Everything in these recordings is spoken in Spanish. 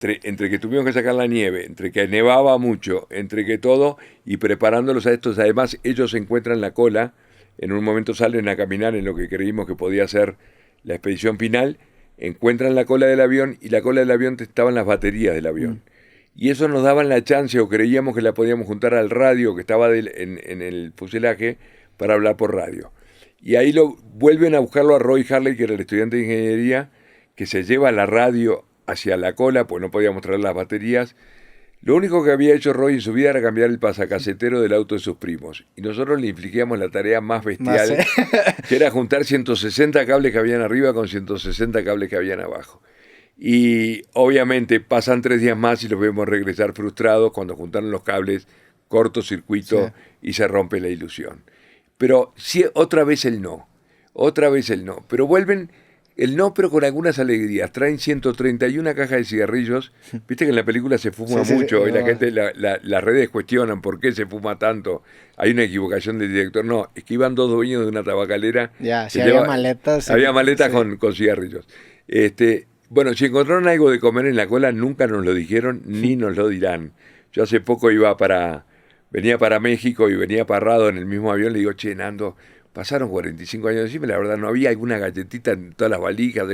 entre que tuvimos que sacar la nieve, entre que nevaba mucho, entre que todo, y preparándolos a estos, además ellos encuentran la cola, en un momento salen a caminar en lo que creímos que podía ser la expedición final, encuentran la cola del avión y la cola del avión estaban las baterías del avión. Y eso nos daban la chance, o creíamos que la podíamos juntar al radio que estaba en el fuselaje para hablar por radio. Y ahí vuelven a buscarlo a Roy Harley, que era el estudiante de ingeniería, que se lleva la radio hacia la cola, pues no podíamos traer las baterías. Lo único que había hecho Roy en su vida era cambiar el pasacasetero del auto de sus primos. Y nosotros le infligíamos la tarea más bestial, que era juntar 160 cables que habían arriba con 160 cables que habían abajo. Y obviamente pasan 3 días más y los vemos regresar frustrados cuando juntaron los cables, cortocircuito, y se rompe la ilusión. Pero sí, otra vez el no. Pero vuelven el no, pero con algunas alegrías. Traen 131 cajas de cigarrillos. Viste que en la película se fuma mucho y la gente, las redes cuestionan por qué se fuma tanto. Hay una equivocación del director. No, es que iban 2 dueños de una tabacalera. Ya, sí había maletas. Había maletas con cigarrillos. Bueno, si encontraron algo de comer en la cola, nunca nos lo dijeron ni nos lo dirán. Yo hace poco venía para México y venía Parrado en el mismo avión. Le digo, che, Nando, pasaron 45 años encima, la verdad no había alguna galletita en todas las valijas,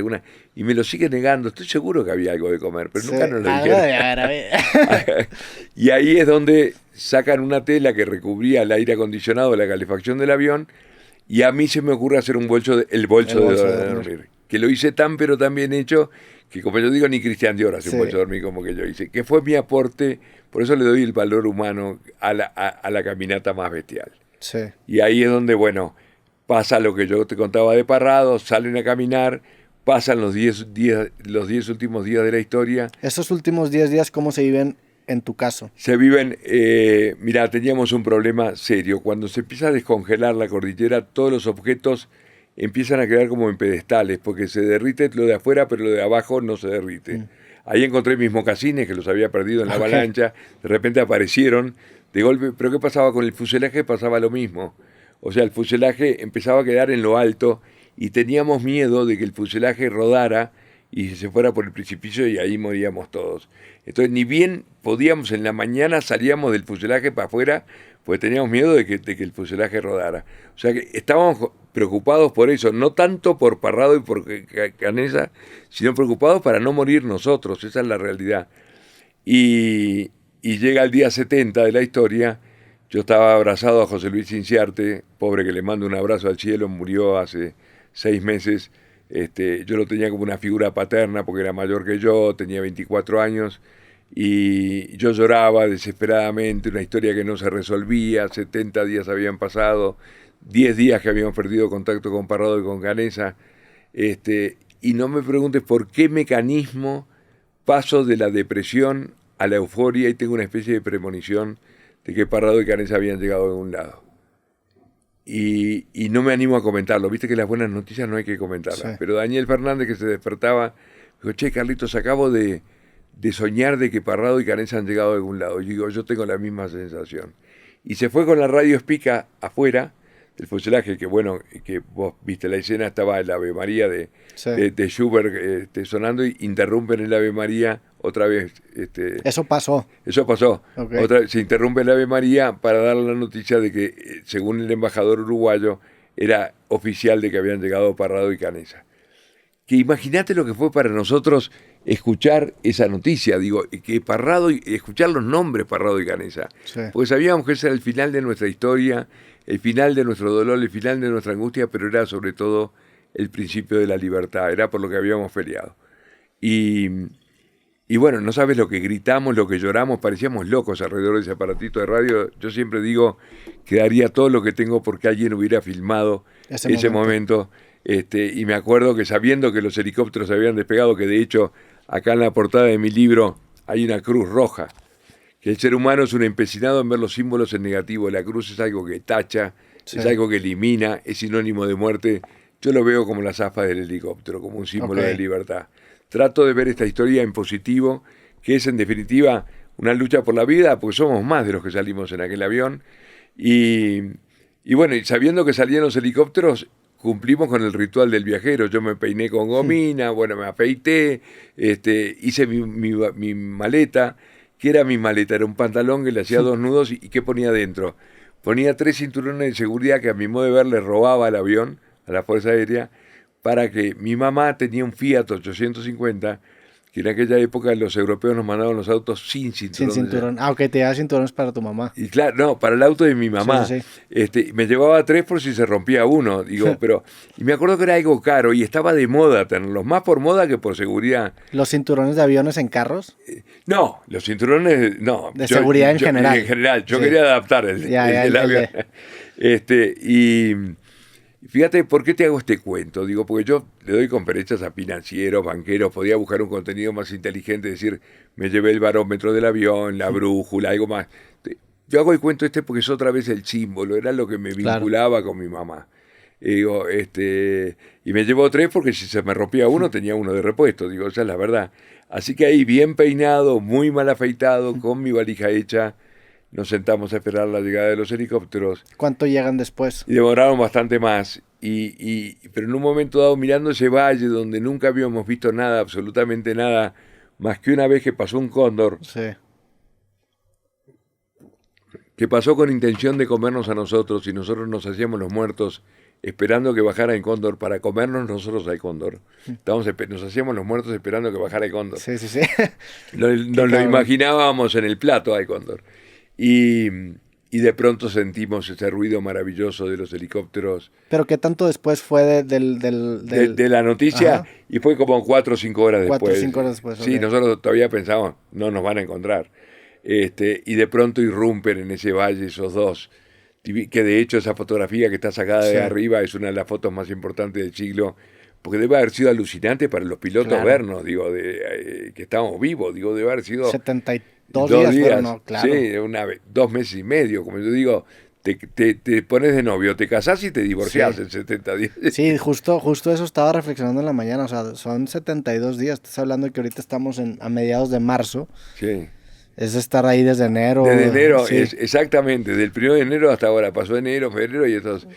y me lo sigue negando. Estoy seguro que había algo de comer, pero nunca nos lo dijeron. Y ahí es donde sacan una tela que recubría el aire acondicionado, la calefacción del avión, y a mí se me ocurre hacer el bolso de dormir. Que lo hice tan pero tan bien hecho que, como yo digo, ni Cristian Dior hace un bolso de dormir como que yo hice, que fue mi aporte. Por eso le doy el valor humano a la caminata más bestial. Sí. Y ahí es donde, bueno, pasa lo que yo te contaba de Parrado, salen a caminar, pasan los 10 últimos días de la historia. Esos últimos 10 días, ¿cómo se viven en tu caso? Se viven, mira, teníamos un problema serio. Cuando se empieza a descongelar la cordillera, todos los objetos empiezan a quedar como en pedestales, porque se derrite lo de afuera, pero lo de abajo no se derrite. Ahí encontré mis mocasines, que los había perdido en la avalancha, de repente aparecieron de golpe. Pero ¿qué pasaba con el fuselaje? Pasaba lo mismo. O sea, el fuselaje empezaba a quedar en lo alto y teníamos miedo de que el fuselaje rodara y se fuera por el precipicio y ahí moríamos todos. Entonces, ni bien podíamos en la mañana, salíamos del fuselaje para afuera, pues teníamos miedo de que el fuselaje rodara. O sea que estábamos preocupados por eso, no tanto por Parrado y por Canessa, sino preocupados para no morir nosotros, esa es la realidad. Y llega el día 70 de la historia. Yo estaba abrazado a José Luis Inciarte, pobre, que le mando un abrazo al cielo, murió hace 6 meses. Yo lo tenía como una figura paterna porque era mayor que yo, tenía 24 años, y yo lloraba desesperadamente, una historia que no se resolvía. 70 días habían pasado, 10 días que habíamos perdido contacto con Parrado y con Canessa, y no me preguntes por qué mecanismo paso de la depresión a la euforia y tengo una especie de premonición de que Parrado y Canessa habían llegado a algún lado. Y no me animo a comentarlo. Viste que las buenas noticias no hay que comentarlas. Sí. Pero Daniel Fernández, que se despertaba, dijo, che, Carlitos, acabo de soñar de que Parrado y Canessa han llegado a algún lado. Y digo, yo tengo la misma sensación. Y se fue con la radio espica afuera del fuselaje, que bueno, que vos viste la escena, estaba el Ave María de Schubert sonando, y interrumpen el Ave María otra vez. Eso pasó. Okay. Se interrumpe el Ave María para dar la noticia de que, según el embajador uruguayo, era oficial de que habían llegado Parrado y Canessa. Que imagínate lo que fue para nosotros escuchar esa noticia, digo, que Parrado, escuchar los nombres Parrado y Canessa. Sí. Porque sabíamos que ese era el final de nuestra historia, el final de nuestro dolor, el final de nuestra angustia, pero era sobre todo el principio de la libertad, era por lo que habíamos peleado. Y bueno, no sabes lo que gritamos, lo que lloramos, parecíamos locos alrededor de ese aparatito de radio. Yo siempre digo que daría todo lo que tengo porque alguien hubiera filmado ese momento. Y me acuerdo que, sabiendo que los helicópteros habían despegado, que de hecho acá en la portada de mi libro hay una cruz roja, que el ser humano es un empecinado en ver los símbolos en negativo. La cruz es algo que tacha, es algo que elimina, es sinónimo de muerte. Yo lo veo como las aspas del helicóptero, como un símbolo de libertad. Trato de ver esta historia en positivo, que es en definitiva una lucha por la vida, porque somos más de los que salimos en aquel avión. Y bueno, y sabiendo que salían los helicópteros, cumplimos con el ritual del viajero. Yo me peiné con gomina, bueno, me afeité, hice mi maleta. ¿Qué era mi maleta? Era un pantalón que le hacía 2 nudos y ¿qué ponía dentro? Ponía 3 cinturones de seguridad que a mi modo de ver le robaba al avión, a la Fuerza Aérea, para que mi mamá tenía un Fiat 850, que en aquella época los europeos nos mandaban los autos sin cinturón. Sin cinturón. Ah, ok, te da cinturones para tu mamá. Y claro, no, para el auto de mi mamá. Sí. Me llevaba 3 por si se rompía uno, digo, pero... Y me acuerdo que era algo caro y estaba de moda tenerlos, más por moda que por seguridad. ¿Los cinturones de aviones en carros? No, los cinturones, no. De seguridad en general. En general, yo quería adaptar el avión. Y fíjate, ¿por qué te hago este cuento? Digo, porque yo le doy conferencias a financieros, banqueros, podía buscar un contenido más inteligente, decir, me llevé el barómetro del avión, la brújula, algo más. Yo hago el cuento porque es otra vez el símbolo, era lo que me vinculaba con mi mamá. Digo, y me llevó 3 porque si se me rompía uno, tenía uno de repuesto, digo, esa es la verdad. Así que ahí, bien peinado, muy mal afeitado, con mi valija hecha, nos sentamos a esperar la llegada de los helicópteros. ¿Cuánto llegan después? Y demoraron bastante más. Pero en un momento dado, mirando ese valle donde nunca habíamos visto nada, absolutamente nada, más que una vez que pasó un cóndor, que pasó con intención de comernos a nosotros y nosotros nos hacíamos los muertos esperando que bajara el cóndor para comernos nosotros al cóndor. Nos hacíamos los muertos esperando que bajara el cóndor. Sí. Nos lo imaginábamos en el plato al cóndor. Y de pronto sentimos ese ruido maravilloso de los helicópteros. ¿Pero qué tanto después fue de la noticia? Ajá. Y fue como 4 o 5 horas después. 4 o 5 horas después. Sí, nosotros todavía pensábamos, no nos van a encontrar. Y de pronto irrumpen en ese valle esos dos, que de hecho esa fotografía que está sacada de arriba es una de las fotos más importantes del siglo, porque debe haber sido alucinante para los pilotos vernos, digo, que estábamos vivos, digo, debe haber sido 72 días fueron, no, claro. Sí, 2 meses y medio, como yo digo, te pones de novio, te casás y te divorciás en 70 días. Sí, justo eso estaba reflexionando en la mañana, o sea, son 72 días, estás hablando de que ahorita estamos a mediados de marzo. Sí. Es estar ahí desde enero. Desde enero, exactamente, del 1 de enero hasta ahora, pasó enero, febrero y entonces...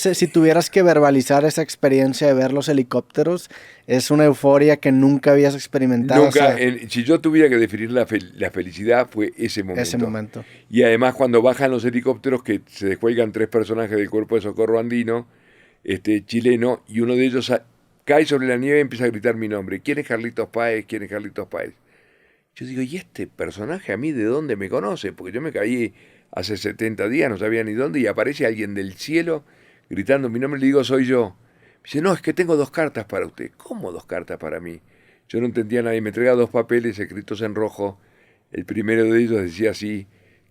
Si tuvieras que verbalizar esa experiencia de ver los helicópteros, es una euforia que nunca habías experimentado. Nunca, si yo tuviera que definir la felicidad, fue ese momento. Y además cuando bajan los helicópteros, que se descuelgan 3 personajes del Cuerpo de Socorro Andino, chileno, y uno de ellos cae sobre la nieve y empieza a gritar mi nombre. ¿Quién es Carlitos Páez? ¿Quién es Carlitos Páez? Yo digo, ¿y este personaje a mí de dónde me conoce? Porque yo me caí hace 70 días, no sabía ni dónde, y aparece alguien del cielo gritando mi nombre, le digo, soy yo. Me dice, no, es que tengo 2 cartas para usted. ¿Cómo 2 cartas para mí? Yo no entendía nada y me entrega 2 papeles escritos en rojo. El primero de ellos decía así,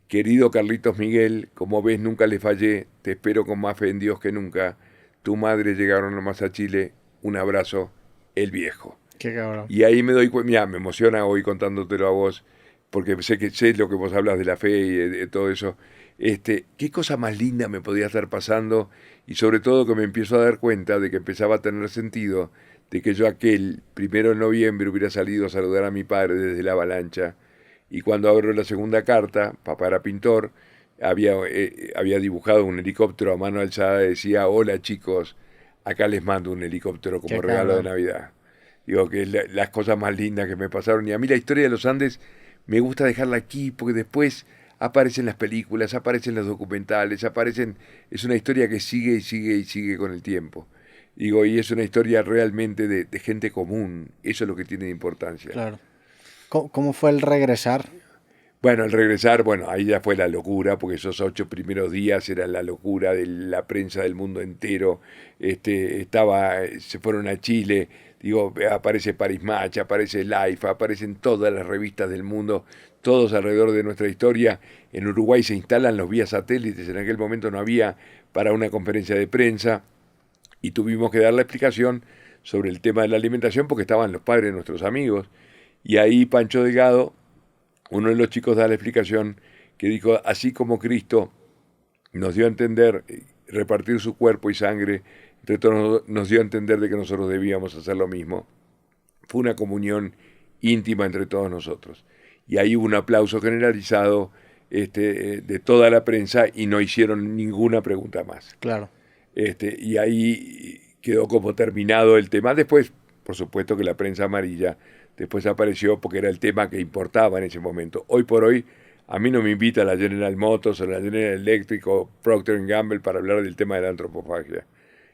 querido Carlitos Miguel, como ves nunca le fallé, te espero con más fe en Dios que nunca. Tu madre llegaron nomás a Chile, un abrazo, el viejo. Qué cabrón. Y ahí me doy cuenta, mira, me emociona hoy contándotelo a vos, porque sé lo que vos hablas de la fe y de todo eso. ¿Qué cosa más linda me podía estar pasando? Y sobre todo que me empiezo a dar cuenta de que empezaba a tener sentido, de que yo aquel 1 de noviembre hubiera salido a saludar a mi padre desde la avalancha. Y cuando abro la segunda carta, papá era pintor, había dibujado un helicóptero a mano alzada y decía, hola chicos, acá les mando un helicóptero como regalo de Navidad. Digo que es las cosas más lindas que me pasaron. Y a mí la historia de los Andes me gusta dejarla aquí porque después aparecen las películas, aparecen los documentales, es una historia que sigue y sigue y sigue con el tiempo. Digo, y es una historia realmente de gente común. Eso es lo que tiene de importancia. Claro. ¿Cómo fue el regresar? Bueno, el regresar, ahí ya fue la locura, porque esos 8 primeros días era la locura de la prensa del mundo entero. Se fueron a Chile, digo, aparece Paris Match, aparece Life, aparecen todas las revistas del mundo, todos alrededor de nuestra historia. En Uruguay se instalan los vía satélites, en aquel momento no había para una conferencia de prensa, y tuvimos que dar la explicación sobre el tema de la alimentación, porque estaban los padres de nuestros amigos, y ahí Pancho Delgado, uno de los chicos, da la explicación que dijo, así como Cristo nos dio a entender repartir su cuerpo y sangre, entre todos nos dio a entender de que nosotros debíamos hacer lo mismo. Fue una comunión íntima entre todos nosotros. Y ahí hubo un aplauso generalizado de toda la prensa y no hicieron ninguna pregunta más. Claro. Y ahí quedó como terminado el tema. Después, por supuesto que la prensa amarilla después apareció porque era el tema que importaba en ese momento. Hoy por hoy, a mí no me invita la General Motors o la General Electric o Procter Gamble para hablar del tema de la antropofagia.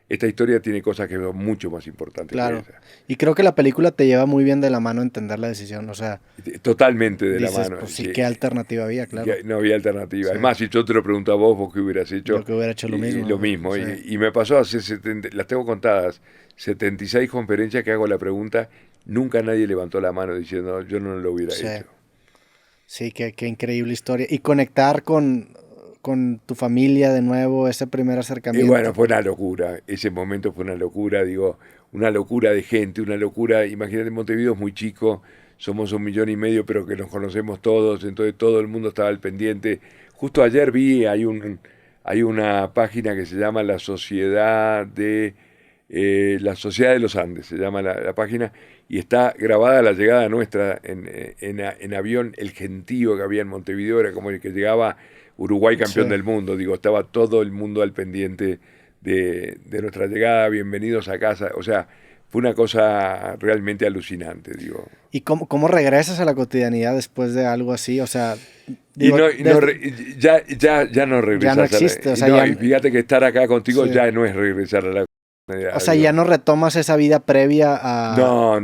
Esta historia tiene cosas que son mucho más importantes que Claro. esa. Y creo que la película te lleva muy bien de la mano a entender la decisión. O sea, Totalmente de dices, la mano. pues sí, ¿qué alternativa había? Claro. No había alternativa. Sí. Además, si yo te lo pregunto a vos, vos qué hubieras hecho, Yo que hubiera hecho lo y mismo. lo mismo. Sí. Y me pasó hace 70, las tengo contadas, 76 conferencias que hago la pregunta, nunca nadie levantó la mano diciendo yo no lo hubiera Sí. hecho. Sí, qué increíble historia. Y conectar con tu familia de nuevo, ese primer Y acercamiento. bueno, fue una locura. Ese momento fue una locura, digo, una locura de gente, una locura. Imagínate, Montevideo es muy chico, somos 1,5 millones, pero que nos conocemos todos, entonces todo el mundo estaba al pendiente. Justo ayer vi, hay una página que se llama la Sociedad de los Andes, se llama la página, y está grabada la llegada nuestra en avión, el gentío que había en Montevideo, era como el que llegaba Uruguay campeón Sí. del mundo, digo, estaba todo el mundo al pendiente de nuestra llegada, bienvenidos a casa, o sea, fue una cosa realmente alucinante, digo. ¿Y cómo regresas a la cotidianidad después de algo así? O sea, Y digo, no, ya no ya no regresas existe, o sea, no, ya, y fíjate que estar acá contigo sí. ya no es regresar a la O sea, digo. ya no retomas esa vida previa a... No,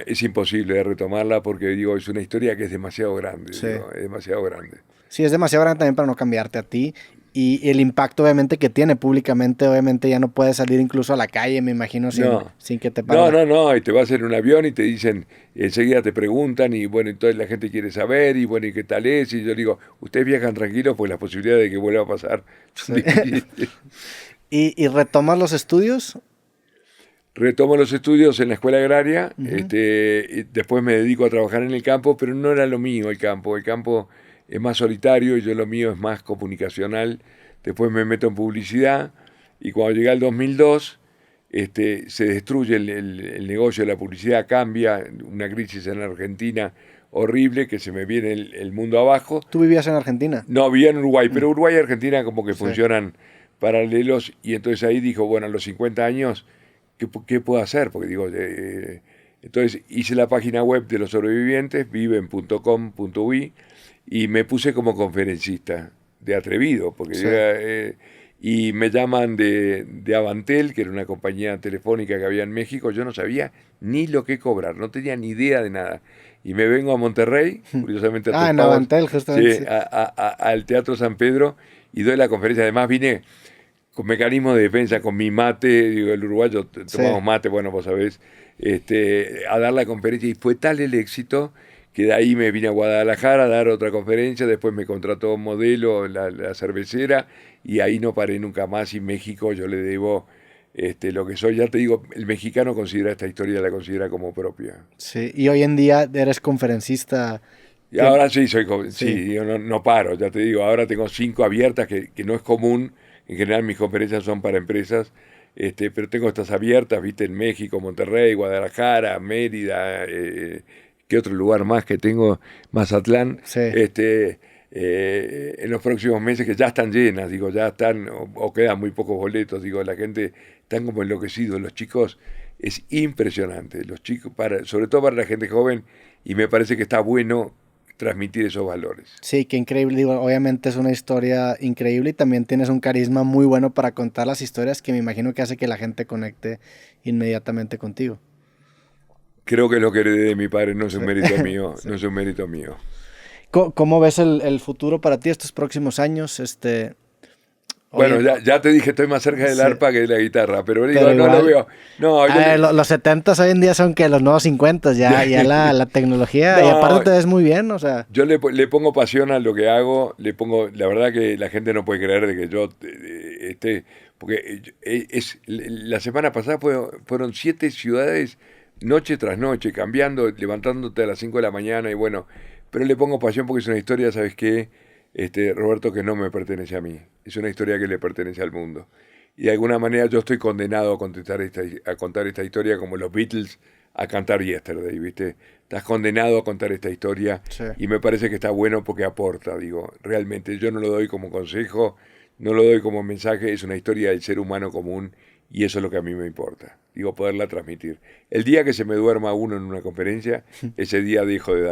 es imposible de retomarla porque digo, es una historia que es demasiado grande, Sí. digo, es demasiado grande. Sí, es demasiado grande también para no cambiarte a ti. Y el impacto obviamente que tiene públicamente, obviamente ya no puedes salir incluso a la calle, me imagino, No, sin que te pare. no, y te vas en un avión y te dicen, enseguida te preguntan y bueno, entonces la gente quiere saber y bueno, ¿y qué tal es? Y yo digo, ustedes viajan tranquilos, pues las posibilidades de que vuelva a pasar son Sí. difíciles. ¿Y retomas los estudios? Retomo los estudios en la escuela agraria, Ujú. y después me dedico a trabajar en el campo, pero no era lo mío el campo es más solitario y yo lo mío es más comunicacional. Después me meto en publicidad y cuando llegué al 2002, se destruye el negocio de la publicidad, cambia, una crisis en Argentina horrible que se me viene el mundo abajo. ¿Tú vivías en Argentina? No, vivía en Uruguay, pero Uruguay y Argentina como que Sí. funcionan paralelos y entonces ahí dijo, bueno, a los 50 años, ¿qué puedo hacer? Porque digo, entonces hice la página web de los sobrevivientes, viven.com.uy, y me puse como conferencista, de atrevido, porque Sí. yo y me llaman de Avantel, que era una compañía telefónica que había en México, yo no sabía ni lo que cobrar, no tenía ni idea de nada. Y me vengo a Monterrey, curiosamente a tus En pagos, Avantel, justamente. sí, al Teatro San Pedro, y doy la conferencia. Además vine con mecanismos de defensa, con mi mate, digo, el uruguayo Sí. tomamos mate, bueno, vos sabés, a dar la conferencia y fue tal el éxito que de ahí me vine a Guadalajara a dar otra conferencia, después me contrató modelo la cervecera y ahí no paré nunca más y México yo le debo lo que soy, ya te digo, el mexicano considera esta historia, la considera como propia. Sí. Y hoy en día eres conferencista. Y ahora sí, Sí. sí, yo no paro, ya te digo, ahora tengo 5 abiertas, que no es común, en general mis conferencias son para empresas, pero tengo estas abiertas, viste, en México, Monterrey, Guadalajara, Mérida, ¿qué otro lugar más que tengo? Mazatlán, Sí. En los próximos meses que ya están llenas, digo, ya están, o quedan muy pocos boletos, digo, la gente están como enloquecidos, los chicos, es impresionante, los chicos, sobre todo para la gente joven, y me parece que está bueno transmitir esos valores. Sí, qué increíble. Digo, obviamente es una historia increíble y también tienes un carisma muy bueno para contar las historias que me imagino que hace que la gente conecte inmediatamente contigo. Creo que lo que heredé de mi padre no es Sí. un mérito mío, Sí. no es un mérito mío. ¿Cómo ves el futuro para ti estos próximos años? Bueno, Oye, ya te dije, estoy más cerca del sí, arpa que de la guitarra, pero digo, pero no lo igual. veo. No, A ver, los 70 hoy en día son que los nuevos 50, ya la tecnología, y aparte no, te ves muy bien, o sea, yo le pongo pasión a lo que hago, la verdad que la gente no puede creer de que yo esté, porque la semana pasada fueron 7 ciudades, noche tras noche, cambiando, levantándote a las 5 de la mañana y bueno, pero le pongo pasión porque es una historia, ¿sabes qué? Roberto, que no me pertenece a mí, es una historia que le pertenece al mundo. Y de alguna manera yo estoy condenado a contar esta historia como los Beatles a cantar Yesterday, ¿viste? Estás condenado a contar esta historia sí. y me parece que está bueno porque aporta, digo, realmente yo no lo doy como consejo, no lo doy como mensaje, es una historia del ser humano común y eso es lo que a mí me importa. Digo, poderla transmitir. El día que se me duerma uno en una conferencia, ese día dejo de dar